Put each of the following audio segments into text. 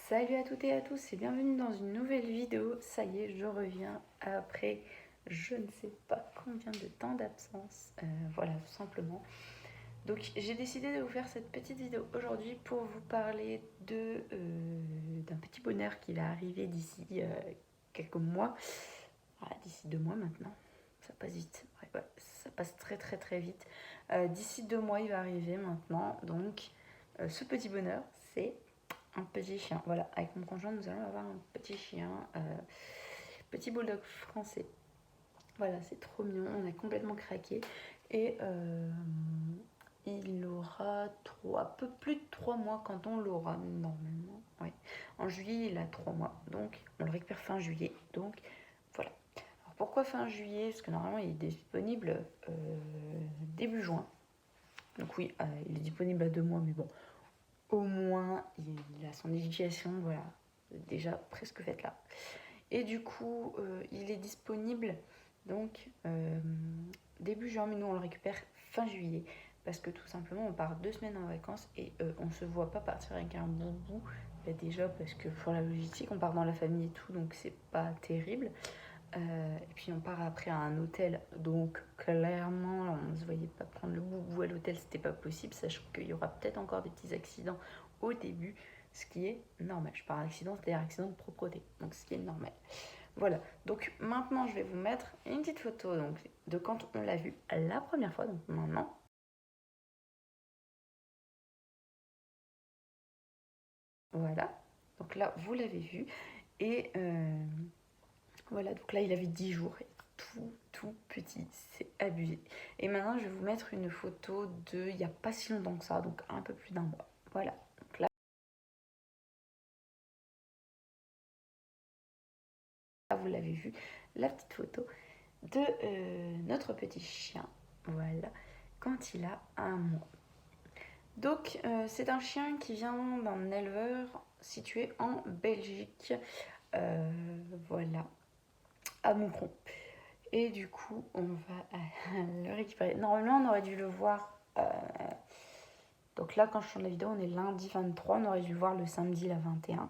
Salut à toutes et à tous et bienvenue dans une nouvelle vidéo. Ça y est, je reviens après je ne sais pas combien de temps d'absence. Voilà, tout simplement. Donc j'ai décidé de vous faire cette petite vidéo aujourd'hui pour vous parler d'un petit bonheur qui va arriver d'ici quelques mois. Voilà, d'ici 2 mois maintenant. Ça passe vite. Ouais, ça passe très très très vite. D'ici 2 mois, il va arriver maintenant. Donc ce petit bonheur, c'est un petit chien. Voilà, avec mon conjoint, nous allons avoir un petit chien, petit bulldog français. Voilà, c'est trop mignon, on a complètement craqué. Et il aura un peu plus de 3 mois quand on l'aura, normalement. Ouais. En juillet, il a 3 mois, donc on le récupère fin juillet. Donc voilà. Alors pourquoi fin juillet? Parce que normalement, il est disponible début juin. Donc oui, il est disponible à 2 mois, mais bon, au moins il a son éducation, voilà, déjà presque faite là. Et du coup, il est disponible donc début juin, mais nous on le récupère fin juillet. Parce que tout simplement, on part 2 semaines en vacances et on se voit pas partir avec un boubou. Bah déjà parce que pour la logistique, on part dans la famille et tout, donc c'est pas terrible. Et puis on part après à un hôtel, donc clairement on ne se voyait pas prendre le boubou à l'hôtel, c'était pas possible, sachant qu'il y aura peut-être encore des petits accidents au début, ce qui est normal. Je parle d'accident, c'est-à-dire accident de propreté, donc ce qui est normal. Voilà, donc maintenant je vais vous mettre une petite photo donc, de quand on l'a vu la première fois, donc maintenant. Voilà, donc là vous l'avez vu, et voilà, donc là il avait 10 jours, tout petit, c'est abusé. Et maintenant je vais vous mettre une photo de il n'y a pas si longtemps que ça, donc un peu plus d'un mois. Voilà, donc là vous l'avez vu, la petite photo de notre petit chien, voilà, quand il a 1 mois. Donc c'est un chien qui vient d'un éleveur situé en Belgique, voilà, à Moucron. Et du coup, on va le récupérer. Normalement, on aurait dû le voir. Donc là, quand je tourne la vidéo, on est lundi 23. On aurait dû le voir le samedi, la 21.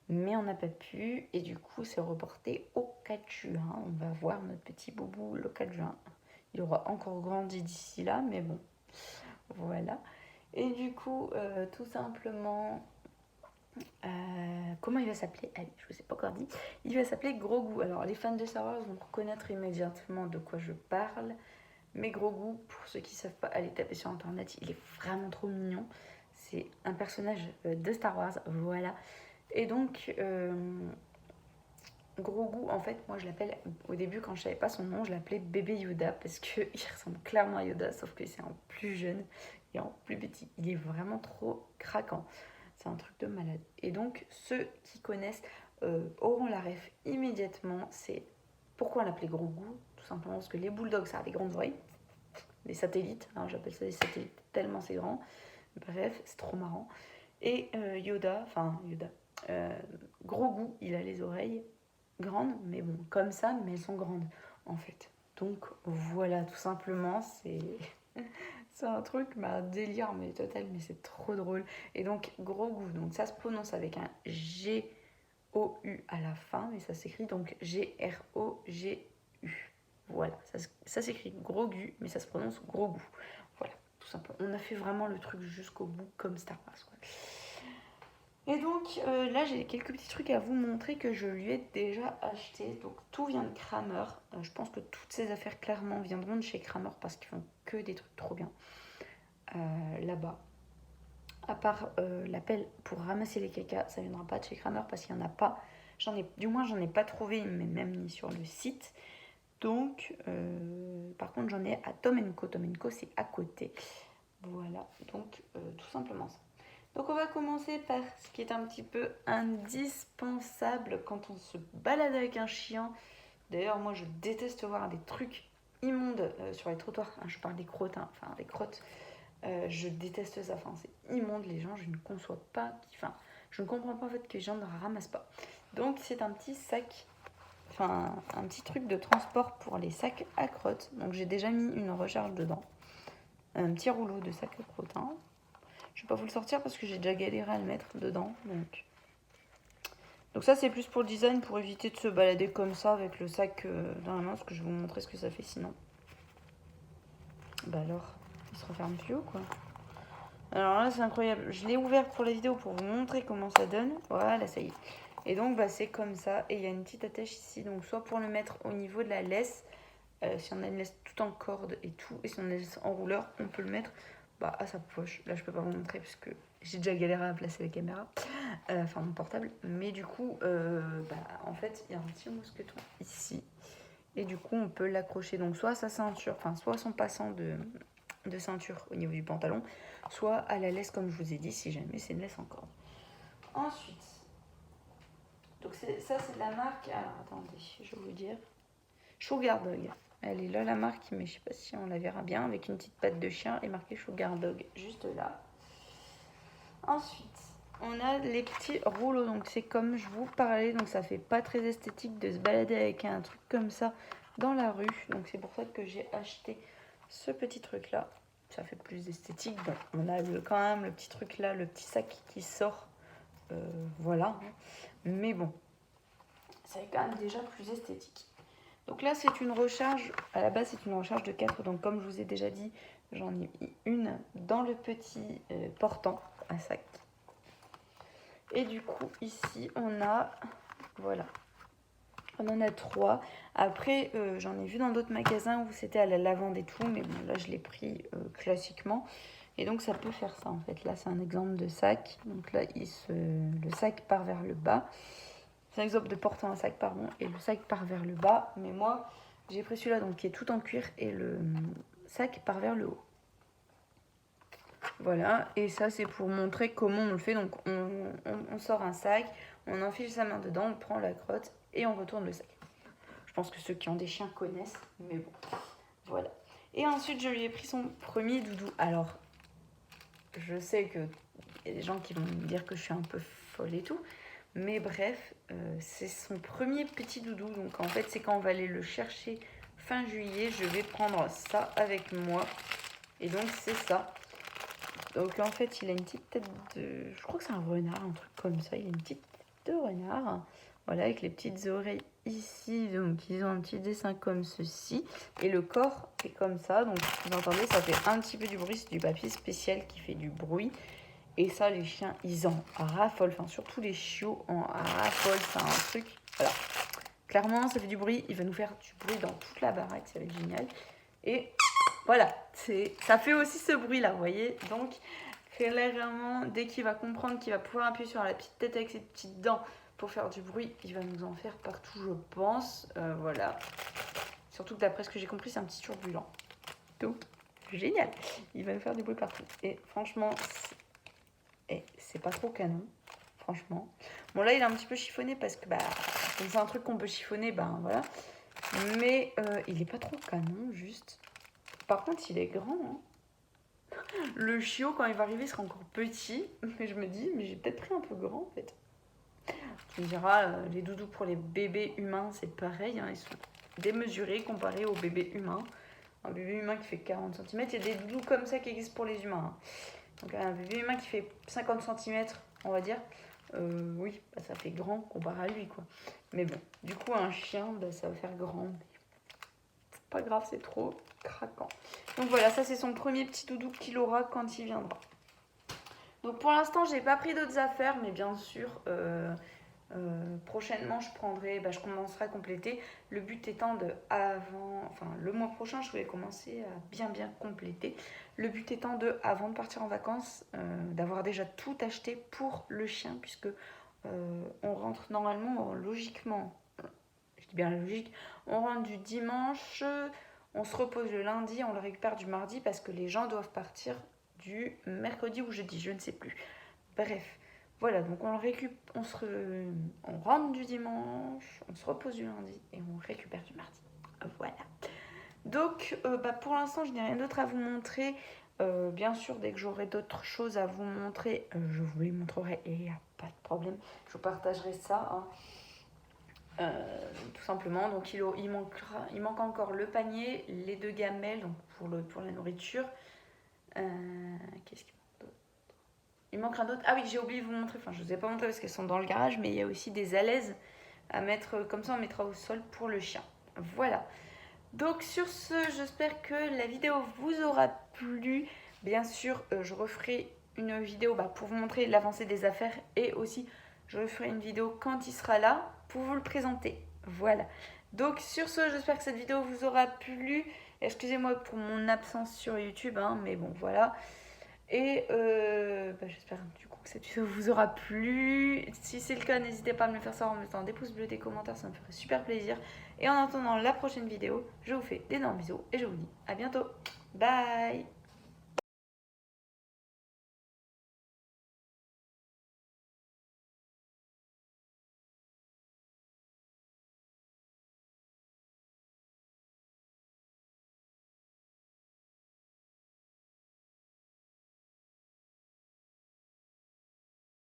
Mais on n'a pas pu. Et du coup, c'est reporté au 4 juin. On va voir notre petit boubou le 4 juin. Il aura encore grandi d'ici là, mais bon. Voilà. Et du coup, tout simplement, comment il va s'appeler? Allez, je vous ai pas encore dit. Il va s'appeler Grogu. Alors, les fans de Star Wars vont reconnaître immédiatement de quoi je parle. Mais Grogu, pour ceux qui ne savent pas, allez taper sur internet, il est vraiment trop mignon. C'est un personnage de Star Wars, voilà. Et donc, Grogu, en fait, moi je l'appelle, au début quand je savais pas son nom, je l'appelais bébé Yoda parce qu'il ressemble clairement à Yoda, sauf que c'est en plus jeune et en plus petit. Il est vraiment trop craquant. C'est un truc de malade. Et donc, ceux qui connaissent auront la ref immédiatement. C'est pourquoi on l'appelait Grogu? Tout simplement parce que les bulldogs, ça a des grandes oreilles. Des satellites, hein, j'appelle ça des satellites tellement c'est grand. Bref, c'est trop marrant. Et Yoda, Grogu, il a les oreilles grandes, mais bon, comme ça, mais elles sont grandes en fait. Donc voilà, tout simplement, c'est un truc, un délire, mais total, mais c'est trop drôle. Et donc Grogu, donc ça se prononce avec un G-O-U à la fin, mais ça s'écrit donc G-R-O-G-U. Voilà, ça s'écrit Grogu, mais ça se prononce Grogu. Voilà, tout simplement. On a fait vraiment le truc jusqu'au bout, comme Star Wars, quoi. Et donc là, j'ai quelques petits trucs à vous montrer que je lui ai déjà acheté. Donc tout vient de Kramer. Je pense que toutes ces affaires, clairement, viendront de chez Kramer parce qu'ils font que des trucs trop bien là-bas. À part la pelle pour ramasser les cacas, ça viendra pas de chez Kramer parce qu'il n'y en a pas. J'en ai pas trouvé, mais même ni sur le site. Donc, par contre, j'en ai à Tom Co. Tom Co, c'est à côté. Voilà, donc tout simplement ça. Donc, on va commencer par ce qui est un petit peu indispensable quand on se balade avec un chien. D'ailleurs, moi, je déteste voir des trucs immondes sur les trottoirs. Je parle des crottes, enfin des crottes. Je déteste ça. Enfin, c'est immonde, les gens. Je ne conçois pas. Enfin, je ne comprends pas en fait que les gens ne ramassent pas. Donc, c'est un petit sac, enfin un petit truc de transport pour les sacs à crottes. Donc j'ai déjà mis une recharge dedans, un petit rouleau de sac à crottes. Je vais pas vous le sortir parce que j'ai déjà galéré à le mettre dedans. Donc Donc ça c'est plus pour le design, pour éviter de se balader comme ça avec le sac dans la main, parce que je vais vous montrer ce que ça fait sinon. Bah alors, il se referme plus ou quoi? Alors là c'est incroyable, je l'ai ouvert pour la vidéo pour vous montrer comment ça donne. Voilà, ça y est. Et donc bah, c'est comme ça, et il y a une petite attache ici, donc soit pour le mettre au niveau de la laisse, si on a une laisse tout en corde et tout, et si on a une laisse en rouleur, on peut le mettre bah, à sa poche. Là je peux pas vous montrer parce que j'ai déjà galéré à placer la caméra, enfin mon portable, mais du coup bah, en fait il y a un petit mousqueton ici, et du coup on peut l'accrocher donc soit à sa ceinture, enfin soit à son passant de ceinture au niveau du pantalon, soit à la laisse comme je vous ai dit si jamais c'est une laisse en corde. Ensuite, donc ça c'est de la marque, alors attendez, je vais vous dire, Sugar Dog. Elle est là la marque, mais je sais pas si on la verra bien, avec une petite patte de chien et marqué Sugar Dog juste là. Ensuite, on a les petits rouleaux, donc c'est comme je vous parlais, donc ça fait pas très esthétique de se balader avec un truc comme ça dans la rue, donc c'est pour ça que j'ai acheté ce petit truc là, ça fait plus esthétique. Bon, on a quand même le petit truc là, le petit sac qui sort, voilà, mais bon, c'est quand même déjà plus esthétique. Donc là c'est une recharge, à la base c'est une recharge de 4, donc comme je vous ai déjà dit, j'en ai mis une dans le petit portant à sac. Et du coup ici on a, voilà, on en a 3. Après j'en ai vu dans d'autres magasins où c'était à la lavande et tout, mais bon là je l'ai pris classiquement. Et donc ça peut faire ça en fait, là c'est un exemple de sac, donc là le sac part vers le bas. C'est un exemple de portant un sac, pardon, et le sac part vers le bas, mais moi j'ai pris celui-là donc qui est tout en cuir et le sac part vers le haut. Voilà, et ça c'est pour montrer comment on le fait. Donc on sort un sac, on enfile sa main dedans, on prend la crotte et on retourne le sac. Je pense que ceux qui ont des chiens connaissent, mais bon, voilà. Et ensuite je lui ai pris son premier doudou. Alors, je sais qu'il y a des gens qui vont me dire que je suis un peu folle et tout, mais bref, c'est son premier petit doudou. Donc en fait, c'est quand on va aller le chercher fin juillet, je vais prendre ça avec moi. Et donc c'est ça. Donc en fait, il a une petite tête de... Je crois que c'est un renard, un truc comme ça. Il a une petite tête de renard. Voilà, avec les petites oreilles ici. Donc ils ont un petit dessin comme ceci. Et le corps est comme ça. Donc vous entendez, ça fait un petit peu du bruit. C'est du papier spécial qui fait du bruit. Et ça, les chiens, ils en raffolent. Enfin, surtout les chiots en raffolent. C'est un truc... Voilà. Clairement, ça fait du bruit. Il va nous faire du bruit dans toute la baraque. Ça va être génial. Et voilà, ça fait aussi ce bruit-là, vous voyez. Donc, clairement, dès qu'il va comprendre qu'il va pouvoir appuyer sur la petite tête avec ses petites dents pour faire du bruit, il va nous en faire partout, je pense. Voilà. Surtout que d'après ce que j'ai compris, c'est un petit turbulent. Donc, génial. Il va nous faire du bruit partout. Et franchement, c'est pas trop canon. Franchement. Bon, là, il est un petit peu chiffonné parce que, bah, comme c'est un truc qu'on peut chiffonner, ben voilà. Mais il est pas trop canon, juste. Par contre, il est grand. Hein. Le chiot, quand il va arriver, sera encore petit. Mais je me dis, mais j'ai peut-être pris un peu grand, en fait. Tu me diras, les doudous pour les bébés humains, c'est pareil. Hein, ils sont démesurés comparés aux bébés humains. Un bébé humain qui fait 40 cm, il y a des doudous comme ça qui existent pour les humains. Hein. Donc un bébé humain qui fait 50 cm, on va dire, oui, bah, ça fait grand comparé à lui, quoi. Mais bon, du coup, un chien, bah, ça va faire grand. C'est pas grave, c'est trop craquant. Donc voilà, ça c'est son premier petit doudou qu'il aura quand il viendra. Donc pour l'instant, j'ai pas pris d'autres affaires, mais bien sûr, prochainement, je commencerai à compléter. Le but étant le mois prochain, je vais commencer à bien compléter. Le but étant avant de partir en vacances, d'avoir déjà tout acheté pour le chien, puisque on rentre normalement, logiquement, je dis bien la logique, on rentre du dimanche, on se repose le lundi, on le récupère du mardi parce que les gens doivent partir du mercredi ou jeudi, je ne sais plus. Bref, voilà, donc on rentre du dimanche, on se repose du lundi et on récupère du mardi. Voilà. Donc pour l'instant, je n'ai rien d'autre à vous montrer. Bien sûr, dès que j'aurai d'autres choses à vous montrer, je vous les montrerai et il n'y a pas de problème. Je vous partagerai ça. Hein. Tout simplement, donc il manque encore le panier, les 2 gamelles donc pour la nourriture. Qu'est-ce qu'il manque d'autre? Il manque un autre. Ah oui, j'ai oublié de vous montrer. Enfin, je vous ai pas montré parce qu'elles sont dans le garage, mais il y a aussi des alaises à mettre. Comme ça, on mettra au sol pour le chien. Voilà. Donc sur ce, j'espère que la vidéo vous aura plu. Bien sûr, je referai une vidéo pour vous montrer l'avancée des affaires et aussi je referai une vidéo quand il sera là pour vous le présenter. Voilà. Donc sur ce, j'espère que cette vidéo vous aura plu. Excusez-moi pour mon absence sur YouTube, hein, mais bon voilà. Et j'espère du coup que cette vidéo vous aura plu. Si c'est le cas, n'hésitez pas à me le faire savoir en mettant des pouces bleus, des commentaires, ça me ferait super plaisir. Et en attendant la prochaine vidéo, je vous fais d'énormes bisous et je vous dis à bientôt. Bye!